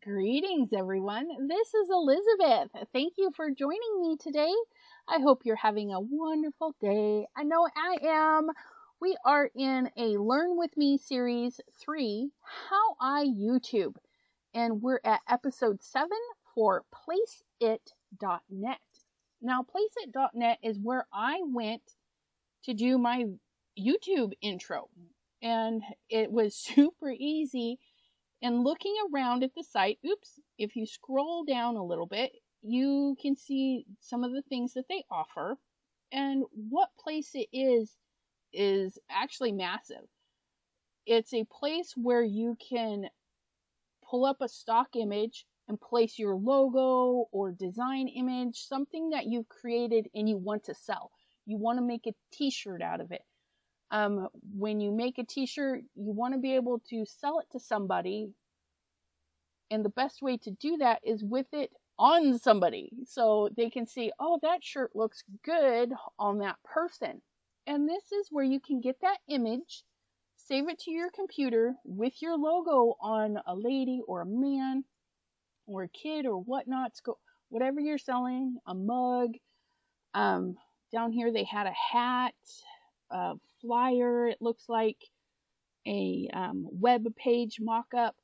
Greetings, everyone. This is Elizabeth. Thank you for joining me today. I hope you're having a wonderful day. I know I am. We are in a Learn With Me Series 3, How I YouTube. And we're at episode 7 for Placeit.net. Now, Placeit.net is where I went to do my YouTube intro. And it was super easy. And looking around at the site, if you scroll down a little bit, you can see some of the things that they offer. And what Placeit is actually massive. It's a place where you can pull up a stock image and place your logo or design image, something that you've created and you want to sell. You want to make a t-shirt out of it. When you make a t-shirt, you want to be able to sell it to somebody. And the best way to do that is with it on somebody. So they can see, oh, that shirt looks good on that person. And this is where you can get that image, save it to your computer with your logo on a lady or a man or a kid or whatnot. Whatever you're selling, a mug. Down here they had a hat, a flyer, it looks like a web page mock-up,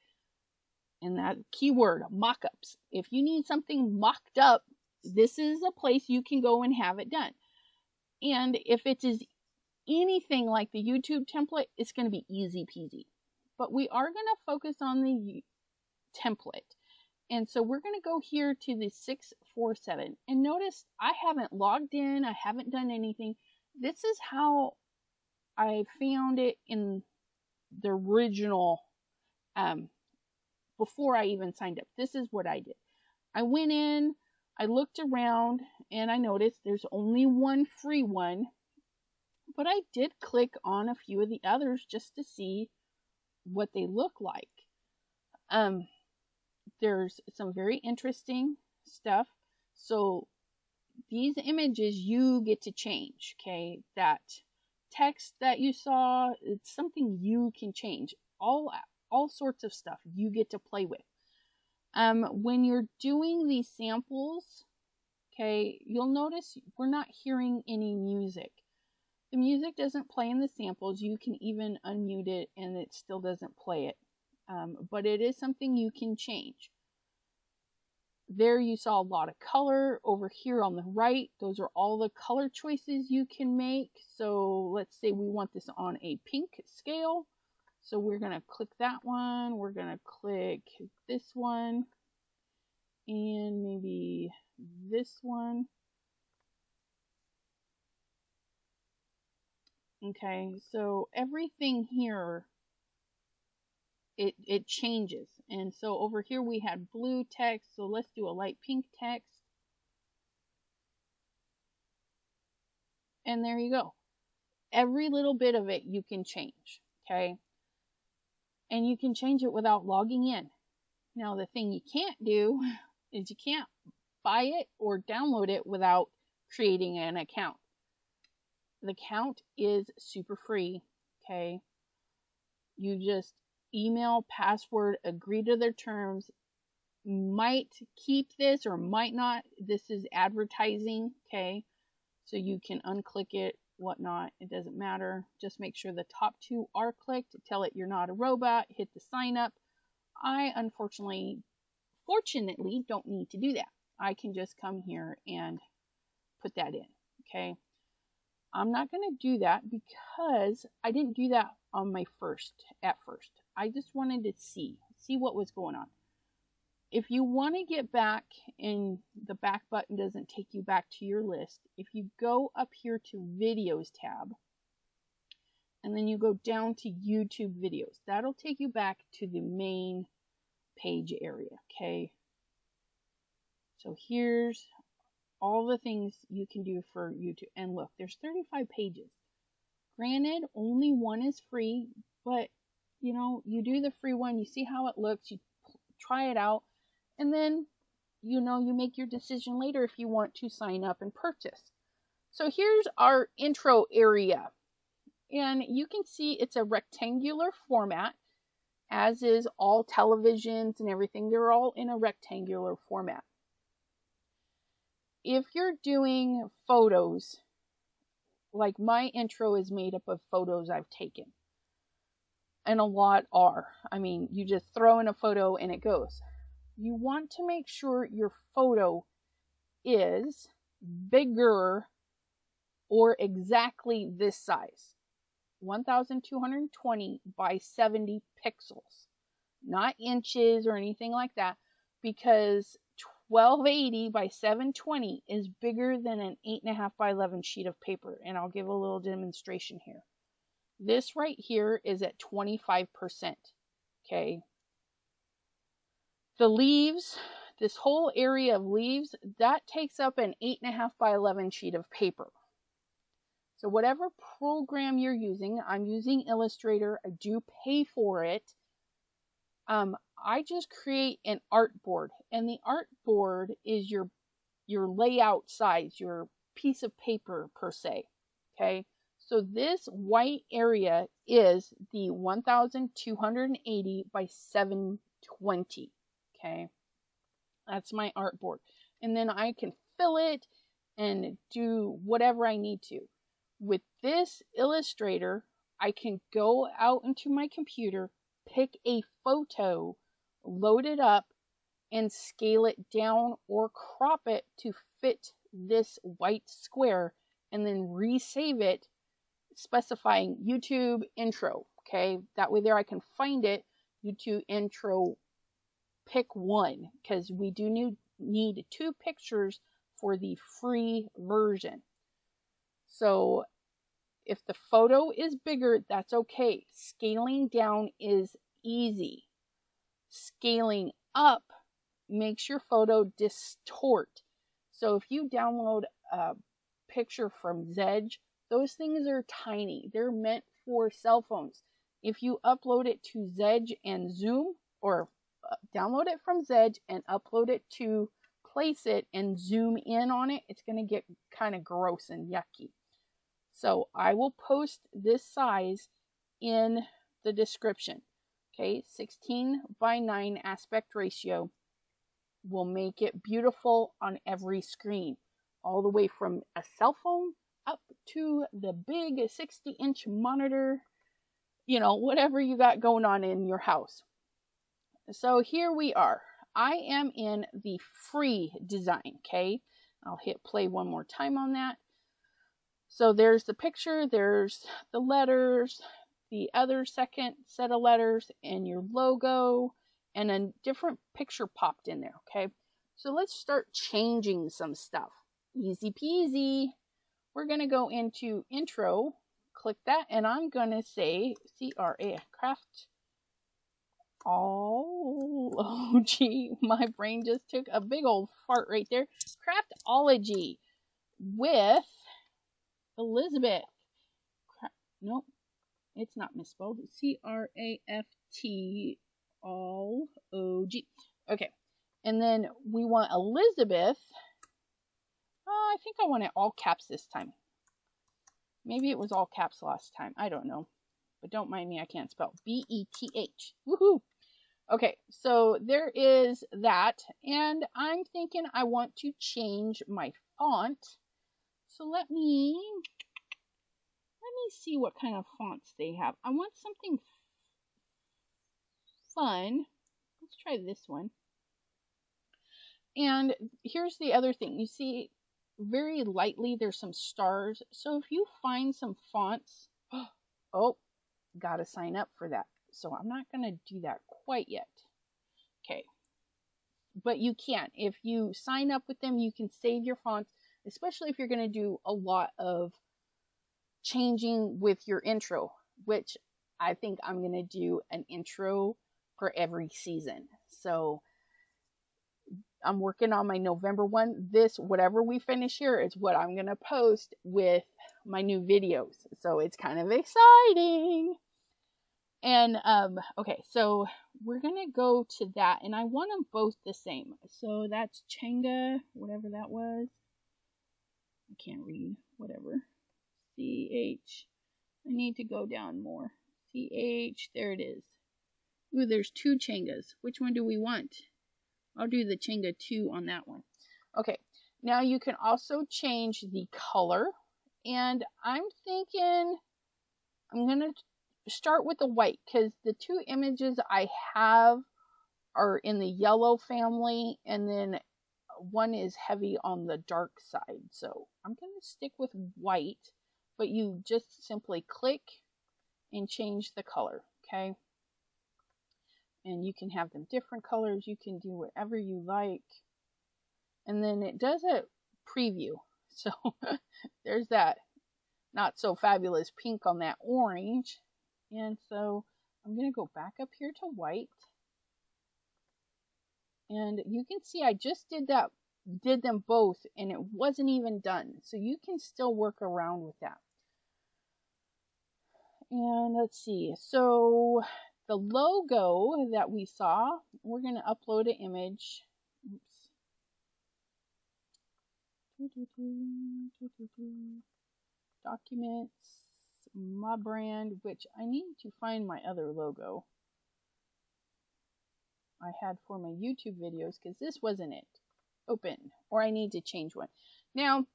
and that keyword, mock-ups. If you need something mocked up, this is a place you can go and have it done. And if it is anything like the YouTube template, it's going to be easy peasy. But we are going to focus on the template. And so we're going to go here to the 647. And notice I haven't logged in. I haven't done anything. This is how I found it in the original, before I even signed up. This is what I did. I went in, I looked around, and I noticed there's only one free one. But I did click on a few of the others just to see what they look like. There's some very interesting stuff. So these images you get to change, okay? That text that you saw, it's something you can change. All sorts of stuff you get to play with. When you're doing these samples, okay, you'll notice we're not hearing any music. The music doesn't play in the samples. You can even unmute it and it still doesn't play it. But it is something you can change. There you saw a lot of color. Over here on the right, those are all the color choices you can make. So let's say we want this on a pink scale. So we're going to click that one. We're going to click this one. And maybe this one. Okay, so everything here, it changes. And so over here we had blue text. So let's do a light pink text. And there you go. Every little bit of it you can change. Okay. And you can change it without logging in. Now the thing you can't do is you can't buy it or download it without creating an account. The account is super free. Okay. You just email, password, agree to their terms, might keep this or might not. This is advertising, okay? So you can unclick it, whatnot. It doesn't matter. Just make sure the top two are clicked. Tell it you're not a robot. Hit the sign up. I fortunately, don't need to do that. I can just come here and put that in, okay? I'm not going to do that because I didn't do that on my at first. I just wanted to see what was going on. If you want to get back and the back button doesn't take you back to your list, if you go up here to Videos tab, and then you go down to YouTube videos, that'll take you back to the main page area, okay? So here's all the things you can do for YouTube. And look, there's 35 pages. Granted, only one is free, but you know, you do the free one, you see how it looks, you try it out, and then, you know, you make your decision later if you want to sign up and purchase. So here's our intro area. And you can see it's a rectangular format. as is all televisions and everything. They're all in a rectangular format. If you're doing photos, like my intro is made up of photos I've taken. And a lot are. I mean, you just throw in a photo and it goes. You want to make sure your photo is bigger or exactly this size. 1220 by 70 pixels. Not inches or anything like that, because 1280 by 720 is bigger than an 8.5 by 11 sheet of paper. And I'll give a little demonstration here. This right here is at 25%. Okay. The leaves, this whole area of leaves, that takes up an 8.5 by 11 sheet of paper. So whatever program you're using, I'm using Illustrator. I do pay for it. I just create an artboard, and the artboard is your layout size, your piece of paper per se. Okay. So this white area is the 1280 by 720. Okay. That's my artboard. And then I can fill it and do whatever I need to. With this Illustrator, I can go out into my computer, pick a photo, load it up, and scale it down or crop it to fit this white square, and then resave it, specifying YouTube intro. Okay, that way there I can find it, YouTube intro, pick one, because we do need 2 pictures for the free version. So if the photo is bigger, that's okay. Scaling down is easy. Scaling up makes your photo distort. So if you download a picture from Zedge, those things are tiny. They're meant for cell phones. If you upload it to Zedge and Zoom, or download it from Zedge and upload it to Placeit and zoom in on it, it's going to get kind of gross and yucky. So I will post this size in the description. Okay, 16 by 9 aspect ratio will make it beautiful on every screen, all the way from a cell phone up to the big 60-inch monitor, you know, whatever you got going on in your house. So here we are. I am in the free design, okay? I'll hit play one more time on that. So there's the picture, there's the letters, the other second set of letters, and your logo, and a different picture popped in there, okay? So let's start changing some stuff. Easy peasy. We're going to go into intro, click that, and I'm going to say CRA, craft. Oh, gee, my brain just took a big old fart right there. Craftology with Elizabeth. Nope, it's not misspelled. CRAFTOLOG. Okay, and then we want Elizabeth. I think I want it all caps this time. Maybe it was all caps last time. I don't know. But don't mind me, I can't spell. BETH. Woohoo! Okay, so there is that. And I'm thinking I want to change my font. So let me see what kind of fonts they have. I want something fun. Let's try this one. And here's the other thing. You see, very lightly, there's some stars. So if you find some fonts, oh, gotta sign up for that. So I'm not going to do that quite yet. Okay. But you can. If you sign up with them, you can save your fonts, especially if you're going to do a lot of changing with your intro, which I think I'm going to do an intro for every season. So I'm working on my November one. This, whatever we finish here, is what I'm going to post with my new videos. So it's kind of exciting. And, okay, so we're going to go to that, and I want them both the same. So that's Changa, whatever that was. I can't read, whatever. CH. I need to go down more. CH, there it is. Ooh, there's 2 Changas. Which one do we want? I'll do the Changa 2 on that one. Okay, now you can also change the color. And I'm thinking I'm going to start with the white because the 2 images I have are in the yellow family, and then one is heavy on the dark side. So I'm going to stick with white, but you just simply click and change the color, okay? And you can have them different colors. You can do whatever you like. And then it does a preview. So there's that not so fabulous pink on that orange. And so I'm going to go back up here to white. And you can see I just did them both, and it wasn't even done. So you can still work around with that. And let's see. So the logo that we saw, we're going to upload an image. Documents, my brand, which I need to find my other logo I had for my YouTube videos, because this wasn't it. Open, or I need to change one. Now,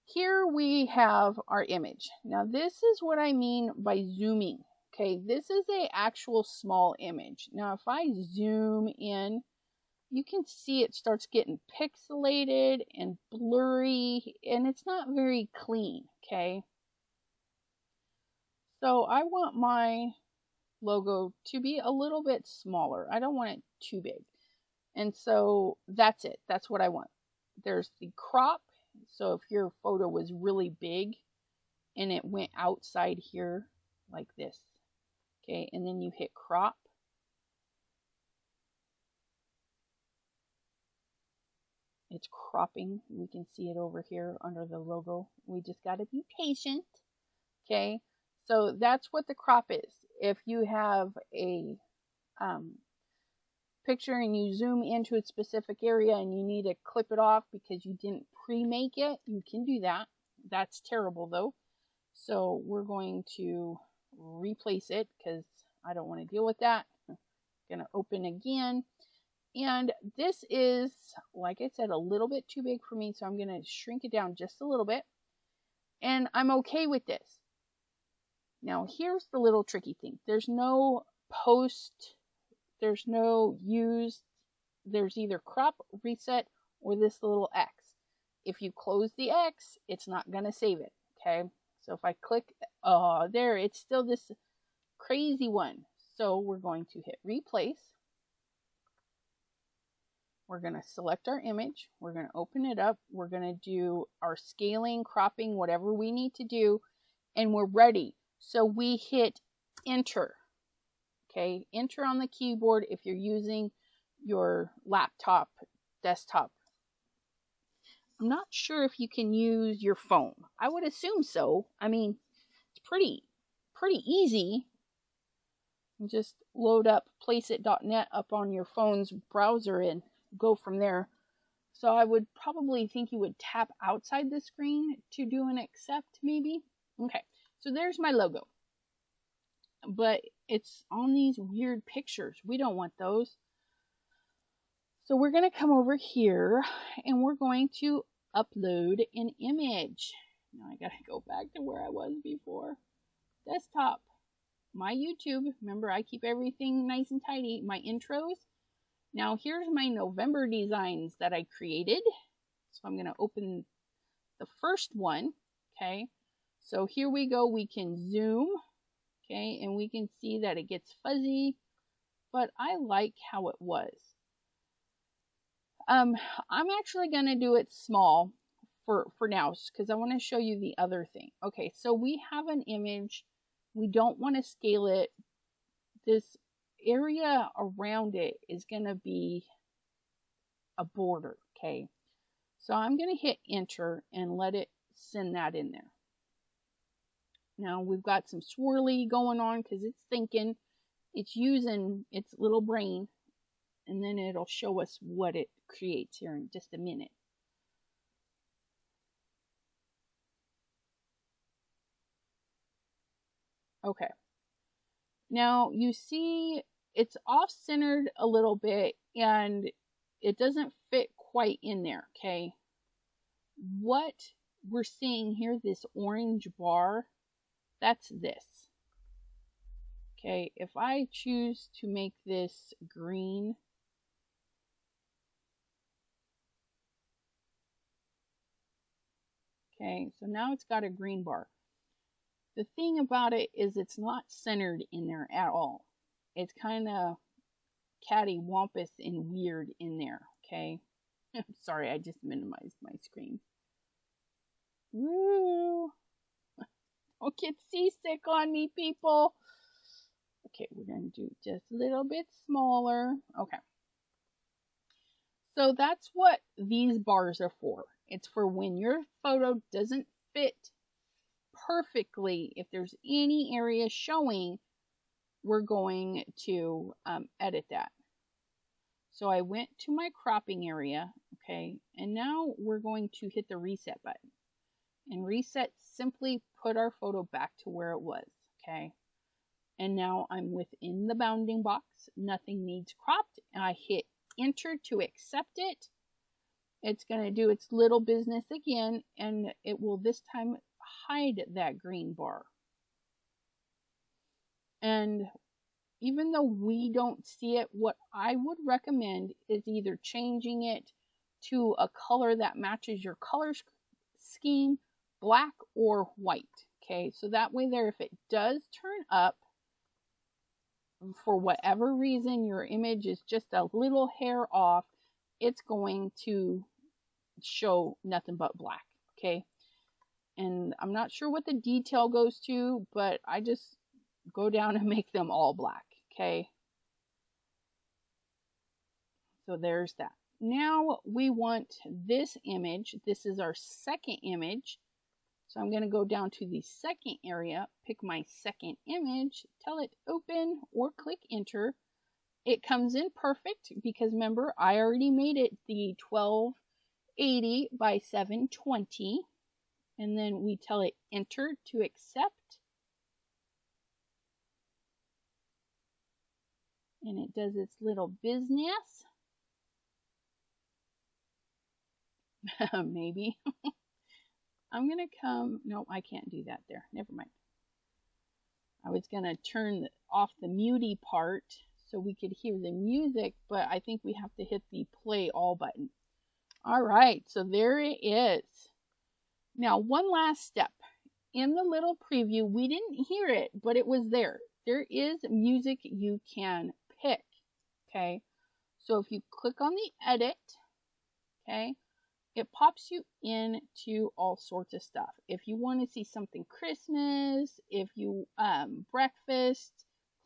here we have our image. Now, this is what I mean by zooming. Okay, this is an actual small image. Now, if I zoom in, you can see it starts getting pixelated and blurry, and it's not very clean, okay? So I want my logo to be a little bit smaller. I don't want it too big. And so that's it. That's what I want. There's the crop. So if your photo was really big and it went outside here like this, okay, and then you hit crop. It's cropping. We can see it over here under the logo. We just got to be patient, okay? So that's what the crop is. If you have a picture and you zoom into a specific area and you need to clip it off because you didn't pre-make it, you can do that. That's terrible though. So we're going to replace it because I don't want to deal with that. I'm going to open again. And this is, like I said, a little bit too big for me, so I'm going to shrink it down just a little bit. And I'm okay with this. Now, here's the little tricky thing. There's no post, there's no use, there's either crop, reset, or this little X. If you close the X, it's not going to save it, okay? So if I click, there, it's still this crazy one. So we're going to hit replace. We're going to select our image. We're going to open it up. We're going to do our scaling, cropping, whatever we need to do. And we're ready. So we hit enter. Okay, enter on the keyboard if you're using your laptop, desktop. I'm not sure if you can use your phone. I would assume so. I mean, it's pretty easy. You just load up placeit.net up on your phone's browser and go from there. So I would probably think you would tap outside the screen to do an accept, maybe. Okay, so there's my logo. But it's on these weird pictures. We don't want those. So we're going to come over here and we're going to upload an image. Now I got to go back to where I was before. Desktop. My YouTube. Remember, I keep everything nice and tidy. My intros. Now here's my November designs that I created. So I'm going to open the first one. Okay. So here we go. We can zoom. Okay. And we can see that it gets fuzzy. But I like how it was. I'm actually going to do it small for now because I want to show you the other thing. Okay. So we have an image. We don't want to scale it. This area around it is going to be a border, okay? So I'm going to hit enter and let it send that in there. Now we've got some swirly going on because it's thinking, it's using its little brain, and then it'll show us what it creates here in just a minute. Okay. Now you see it's off-centered a little bit and it doesn't fit quite in there, okay? What we're seeing here, this orange bar, that's this. Okay, if I choose to make this green, okay, so now it's got a green bar. The thing about it is it's not centered in there at all. It's kind of cattywampus and weird in there, okay? Sorry, I just minimized my screen. Woo! Don't get seasick on me, people. Okay, we're going to do just a little bit smaller. Okay. So that's what these bars are for. It's for when your photo doesn't fit perfectly. If there's any area showing, we're going to edit that. So I went to my cropping area, okay, and now we're going to hit the reset button. And reset simply put our photo back to where it was, okay? And now I'm within the bounding box. Nothing needs cropped. And I hit enter to accept it. It's going to do its little business again, and it will this time hide that green bar. And even though we don't see it, what I would recommend is either changing it to a color that matches your color scheme, black or white. Okay, so that way there, if it does turn up, for whatever reason, your image is just a little hair off, it's going to show nothing but black, okay? And I'm not sure what the detail goes to, but I just go down and make them all black, okay? So there's that. Now we want this image. This is our second image. So I'm going to go down to the second area, pick my second image, tell it open or click enter. It comes in perfect because remember, I already made it the 1280 by 720. And then we tell it enter to accept. And it does its little business. Maybe. I'm going to come, no, I can't do that there. Never mind. I was going to turn off the muty part so we could hear the music, but I think we have to hit the play all button. All right, so there it is. Now, one last step. In the little preview, we didn't hear it, but it was there. There is music you can pick, okay? So if you click on the edit, okay, it pops you into all sorts of stuff. If you want to see something Christmas, if you breakfast,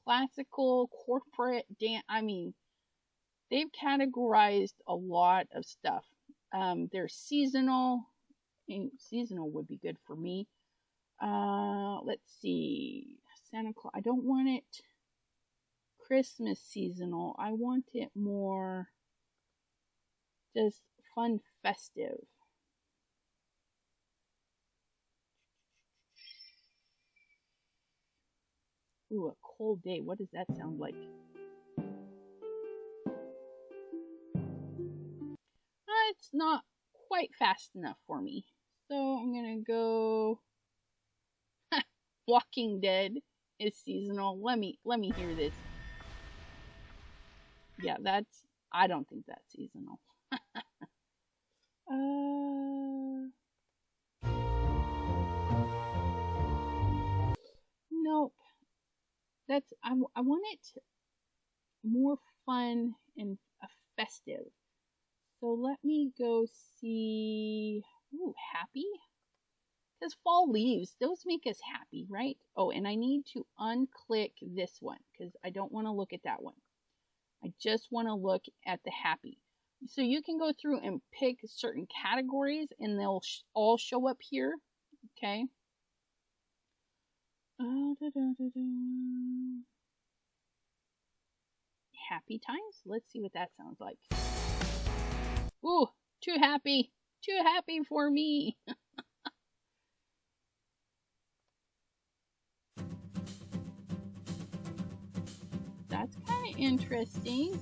classical, corporate, dance, I mean, they've categorized a lot of stuff. There's seasonal. Seasonal would be good for me. Let's see. Santa Claus. I don't want it Christmas seasonal. I want it more just fun, festive. Ooh, a cold day. What does that sound like? It's not quite fast enough for me. So I'm going to go Walking Dead is seasonal. Let me hear this. Yeah, I don't think that's seasonal. Nope. I want it more fun and festive. So let me go see. Ooh, happy? Because fall leaves, those make us happy, right? Oh, and I need to unclick this one because I don't want to look at that one. I just want to look at the happy. So you can go through and pick certain categories and they'll all show up here. Okay. Happy times. Let's see what that sounds like. Ooh, too happy. Too happy for me. That's kind of interesting.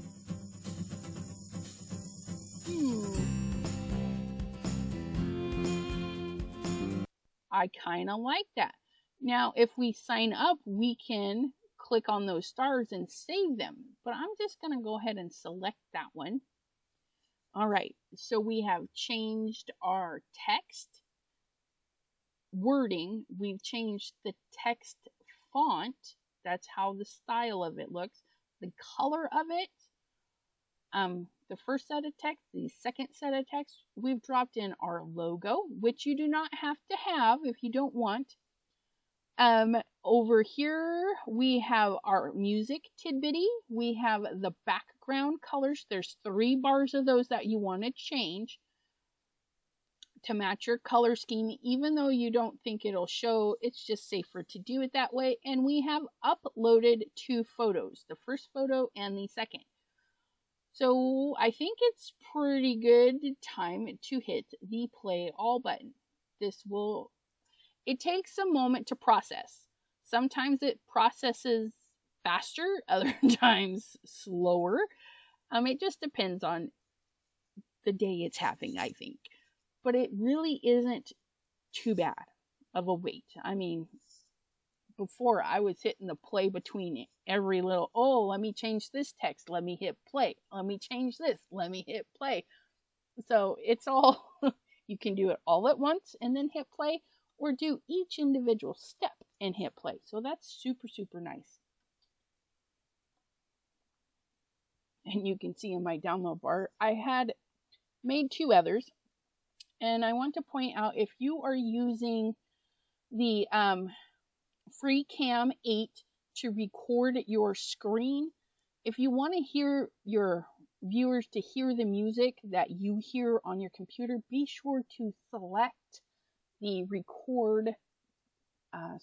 I kind of like that. Now, if we sign up, we can click on those stars and save them. But I'm just going to go ahead and select that one. All right, so we have changed our text wording. We've changed the text font. That's how the style of it looks. The color of it. The first set of text, the second set of text, we've dropped in our logo, which you do not have to have if you don't want. Over here, we have our music tidbitty. We have the background colors. There's 3 bars of those that you want to change to match your color scheme. Even though you don't think it'll show, it's just safer to do it that way. And we have uploaded 2 photos, the first photo and the second. So I think it's pretty good time to hit the play all button. It takes a moment to process. Sometimes it processes faster, other times slower. It just depends on the day it's having, I think. But it really isn't too bad of a wait. I mean, before I was hitting the play between every little, oh, let me change this text, let me hit play, let me change this, let me hit play. So it's all, you can do it all at once and then hit play, or do each individual step and hit play. So that's super, super nice. And you can see in my download bar, I had made 2 others. And I want to point out, if you are using the Free Cam 8 to record your screen, if you want to hear your viewers to hear the music that you hear on your computer, be sure to select the record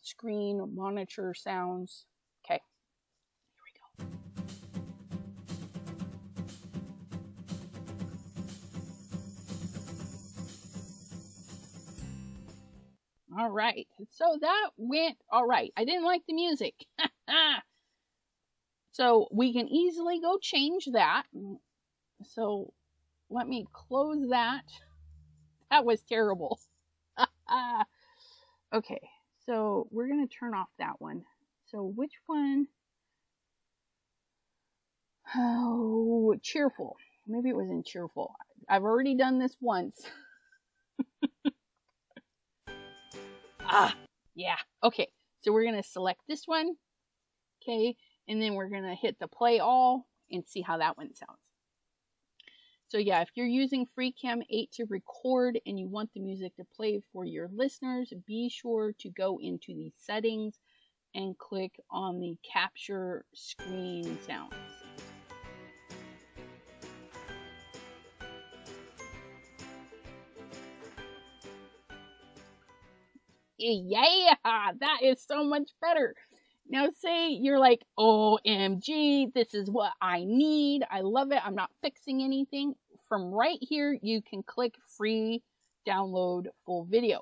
screen monitor sounds. Okay, here we go. All right, so that went all right. I didn't like the music. So we can easily go change that. So let me close that. That was terrible. Okay, so we're going to turn off that one. So which one? Oh, cheerful. Maybe it was in cheerful. I've already done this once. Yeah. Okay, so we're going to select this one. Okay, and then we're going to hit the play all and see how that one sounds. So yeah, if you're using FreeCam 8 to record and you want the music to play for your listeners, be sure to go into the settings and click on the capture screen sounds. Yeah, that is so much better. Now say you're like, OMG, this is what I need. I love it. I'm not fixing anything. From right here, you can click free download full video.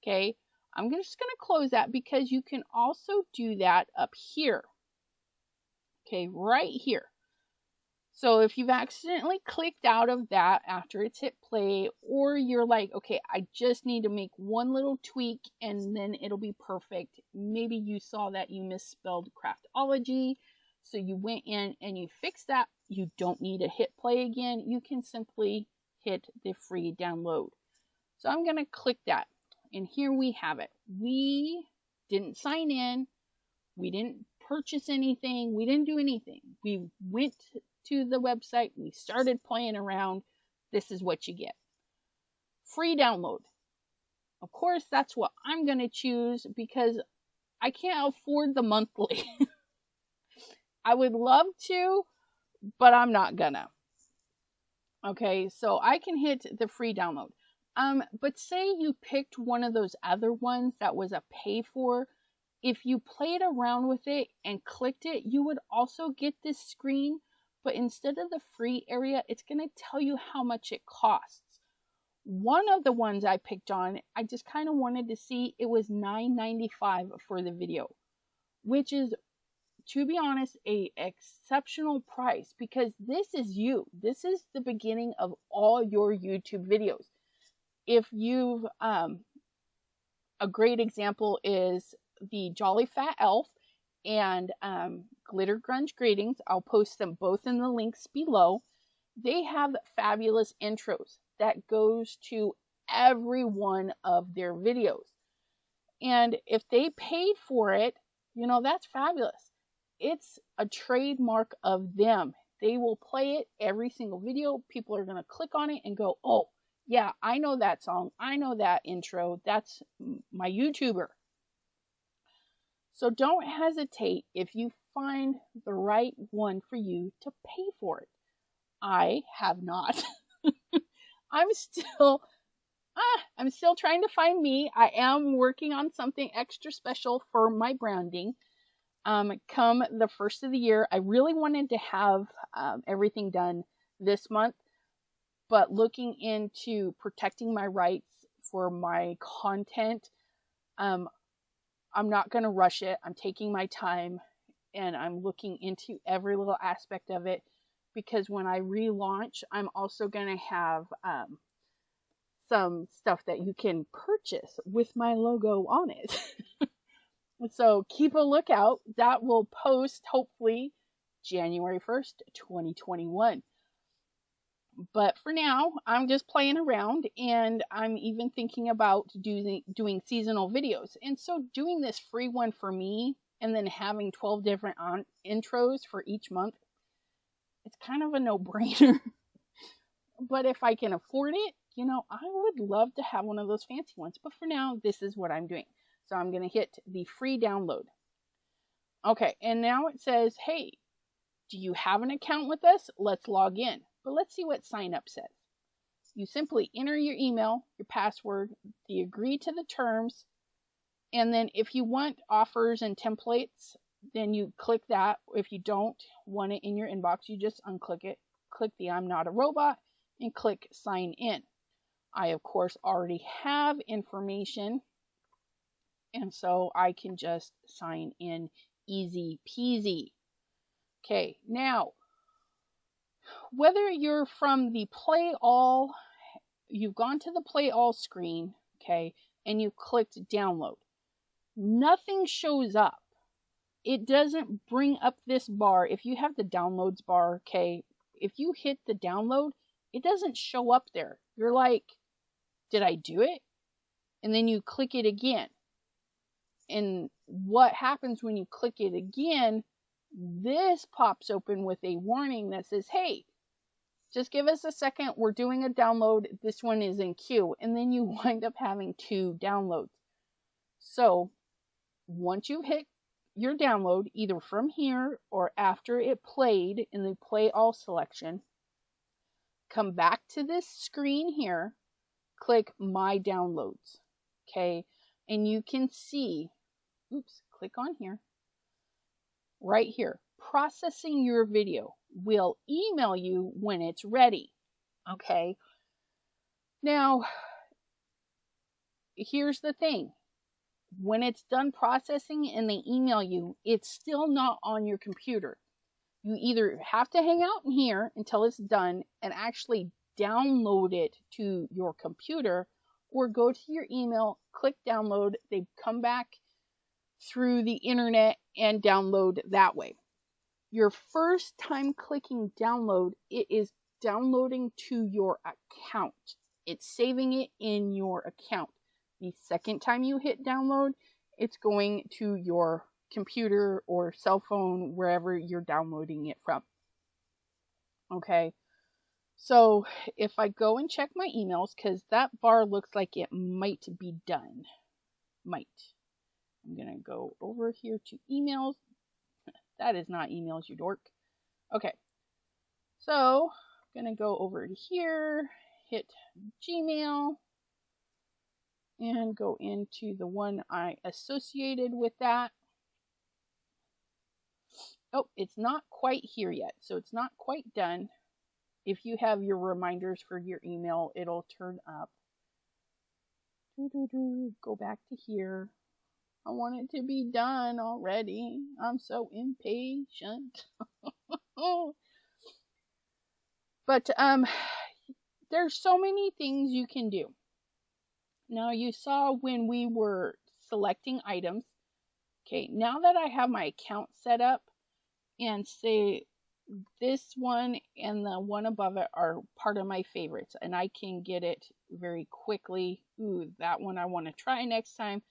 Okay, I'm just going to close that because you can also do that up here. Okay, right here. So if you've accidentally clicked out of that after it's hit play, or you're like, okay, I just need to make one little tweak and then it'll be perfect. Maybe you saw that you misspelled craftology, so you went in and you fixed that. You don't need to hit play again. You can simply hit the free download. So I'm going to click that. And here we have it. We didn't sign in. We didn't purchase anything. We didn't do anything. We went to the website. We started playing around. This is what you get. Free download. Of course, that's what I'm going to choose because I can't afford the monthly. I would love to, but I'm not gonna. Okay, so I can hit the free download. But say you picked one of those other ones that was a pay for. If you played around with it and clicked it, you would also get this screen, but instead of the free area, it's going to tell you how much it costs. One of the ones I picked on, I just kind of wanted to see, it was $9.95 for the video, which is to be honest, a exceptional price, because this is you. This is the beginning of all your YouTube videos. If you've, a great example is the Jolly Fat Elf and Glitter Grunge Greetings. I'll post them both in the links below. They have fabulous intros that goes to every one of their videos. And if they paid for it, you know, that's fabulous. It's a trademark of them. They will play it every single video. People are going to click on it and go, oh, yeah, I know that song. I know that intro. That's my YouTuber. So don't hesitate if you find the right one for you to pay for it. I have not. I'm still trying to find me. I am working on something extra special for my branding. Come the first of the year, I really wanted to have everything done this month, but looking into protecting my rights for my content, I'm not going to rush it. I'm taking my time, and I'm looking into every little aspect of it, because when I relaunch, I'm also going to have some stuff that you can purchase with my logo on it. So keep a lookout. That will post hopefully January 1st, 2021. But for now, I'm just playing around, and I'm even thinking about doing seasonal videos. And so doing this free one for me and then having 12 different intros for each month, it's kind of a no-brainer. But if I can afford it, you know, I would love to have one of those fancy ones. But for now, this is what I'm doing. So I'm going to hit the free download. Okay, and now it says, hey, do you have an account with us? Let's log in. But let's see what sign up says. You simply enter your email, your password, you agree to the terms, and then if you want offers and templates, then you click that. If you don't want it in your inbox, you just unclick it, click the I'm not a robot, and click sign in. I, of course, already have information, and so I can just sign in easy peasy. Okay, now, whether you're from the Play All, you've gone to the Play All screen, okay, and you clicked download, nothing shows up. It doesn't bring up this bar. If you have the downloads bar, okay, if you hit the download, it doesn't show up there. You're like, did I do it? And then you click it again. And what happens when you click it again, this pops open with a warning that says, hey, just give us a second. We're doing a download. This one is in queue. And then you wind up having 2 downloads. So once you hit your download, either from here or after it played in the Play All selection, come back to this screen here, click My Downloads, okay? And you can see, click on here, right here, processing your video. We'll email you when it's ready, okay? Now, here's the thing. When it's done processing and they email you, it's still not on your computer. You either have to hang out in here until it's done and actually download it to your computer, or go to your email, click download, they come back through the internet and download that way. Your first time clicking download, it is downloading to your account. It's saving it in your account. The second time you hit download, it's going to your computer or cell phone, wherever you're downloading it from. Okay, so if I go and check my emails, because that bar looks like it might be done. I'm going to go over here to emails. That is not emails, you dork. Okay, so I'm going to go over to here, hit Gmail, and go into the one I associated with that. Oh, it's not quite here yet, so it's not quite done. If you have your reminders for your email, it'll turn up. Go back to here. I want it to be done already. I'm so impatient. But there's so many things you can do. Now you saw when we were selecting items. Okay, now that I have my account set up, and say this one and the one above it are part of my favorites, and I can get it very quickly. Ooh, that one I want to try next time,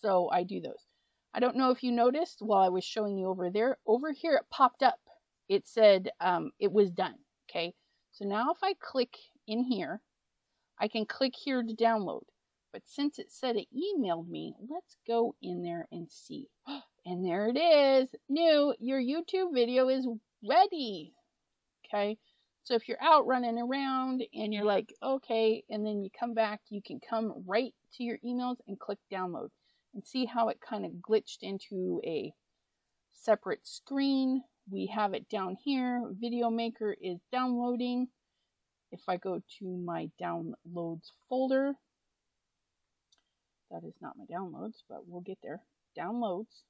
so I do those. I don't know if you noticed while I was showing you over there, over here it popped up. It said it was done. Okay, so now if I click in here, I can click here to download. But since it said it emailed me, let's go in there and see. And there it is. New, your YouTube video is ready. Okay. So if you're out running around and you're like, okay, and then you come back, you can come right to your emails and click download and see how it kind of glitched into a separate screen. We have it down here. Video Maker is downloading. If I go to my downloads folder, that is not my downloads, but we'll get there. Downloads.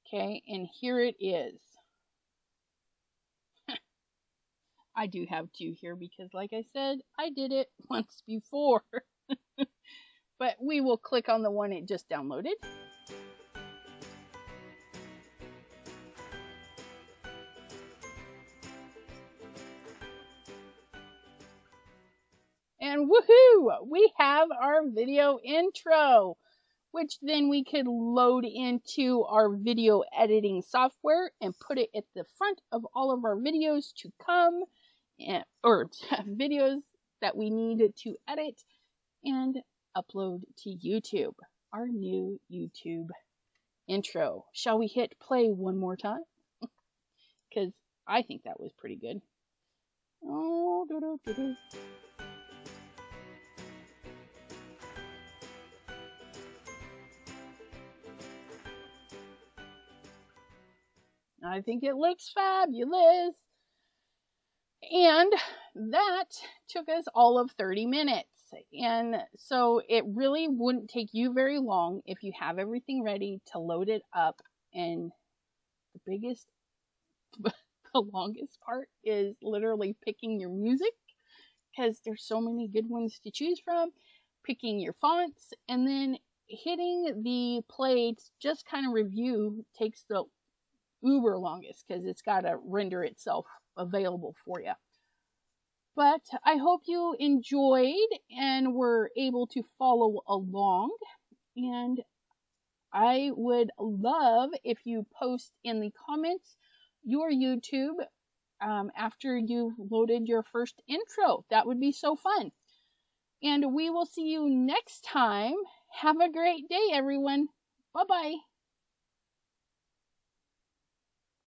Okay, and here it is. I do have two here because, like I said, I did it once before. But we will click on the one it just downloaded. And woohoo! We have our video intro, which then we could load into our video editing software and put it at the front of all of our videos to come, or videos that we need to edit and upload to YouTube. Our new YouTube intro. Shall we hit play one more time? Because I think that was pretty good. Oh, do-do-do-do. I think it looks fabulous. And that took us all of 30 minutes. And so it really wouldn't take you very long if you have everything ready to load it up. And the longest part is literally picking your music, because there's so many good ones to choose from, picking your fonts, and then hitting the play to just kind of review takes the uber longest, because it's got to render itself available for you. But I hope you enjoyed and were able to follow along. And I would love if you post in the comments your YouTube after you've loaded your first intro. That would be so fun. And we will see you next time. Have a great day, everyone. Bye-bye.